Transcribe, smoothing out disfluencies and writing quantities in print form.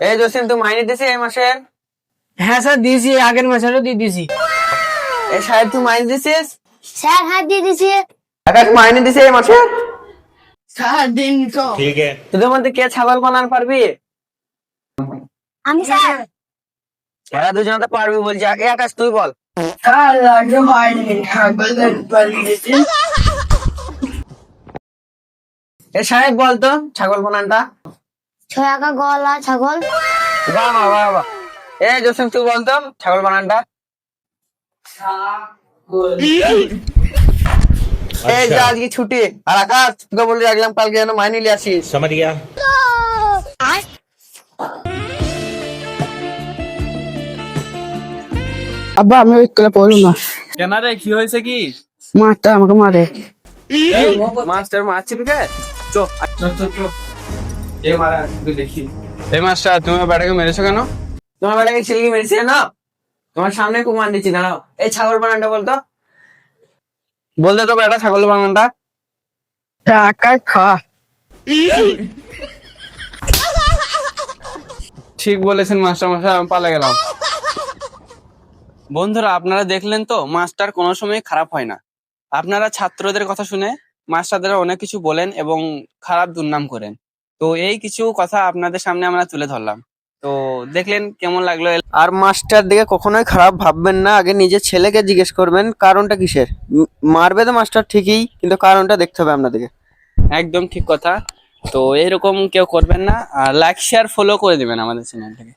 এই জসিম, তুই মাইনে দিছিস এই মাসের? হ্যাঁ স্যার দিয়েছি, আগের মাসেরও দিয়ে দিয়েছি। এই সাহেব, তুই মাইনে দিছিস? স্যার হাত দিয়ে দিছি। আকাশ মাইনে দিছিস এই মাসে? স্যার দিন তো। ठीक है। তোদের মধ্যে কে ছাগল বানান পারবি? আমি স্যার। এরা দুজন তো পারবি বলছি। এই আকাশ, তুই বল। স্যার লাগে মাইনে ছাগল বানিয়েছি। এই সাহেব বল তো ছাগল বানানটা। ছয়াকা গলা ছাগল। বাহ বাহ বাহ বাহ। এই জসিম, তুই বল তো ছাগল বানানটা। এই যে अच्छा আজকে ছুটি। আর আকাশ, তোকে বলে রাখলাম কালকে যেন মাইনে নিয়ে আসিস। समझ गया। আব্বা আমি ওই স্কুলে পড়বো না। কেন রে, কি হয়েছে কি? মাস্টার আমাকে মারে। মাস্টার মারছে তোকে? চো চো চো। এই মারা তুই দেখি। এই মাস্টার, তুমি বেটাকে মেরেছো কেন? তোমার বেটাকে ছেলেকে মেরেছে না? তোমার সামনে কুমান দিচ্ছি, দাঁড়াও। এই ছাগল বানানটা বলতো। বলতে তো বেটা ছাগল বানানটা। টাকা খা। ঠিক বলেছেন মাস্টার মশাই, আমি পালা গেলাম। বন্ধুরা, আপনারা দেখলেন তো, মাস্টার কোনো সময় খারাপ হয় না। আপনারা ছাত্রদের কথা শুনে মাস্টারদের অনেক কিছু বলেন এবং খারাপ দুর্নাম করেন। তো এই কিছু কথা আপনাদের সামনে আমরা তুলে ধরলাম। তো দেখলেন কেমন লাগলো। আর মাস্টার দিকে কখনোই খারাপ ভাববেন না, আগে নিজের ছেলেকে জিজ্ঞেস করবেন কারণটা কিসের। মারবে তো মাস্টার ঠিকই, কিন্তু কারণটা দেখতে হবে আপনাদেরকে। একদম ঠিক কথা। তো এরকম কেউ করবেন না, আর লাইক শেয়ার ফলো করে দিবেন আমাদের চ্যানেলটাকে।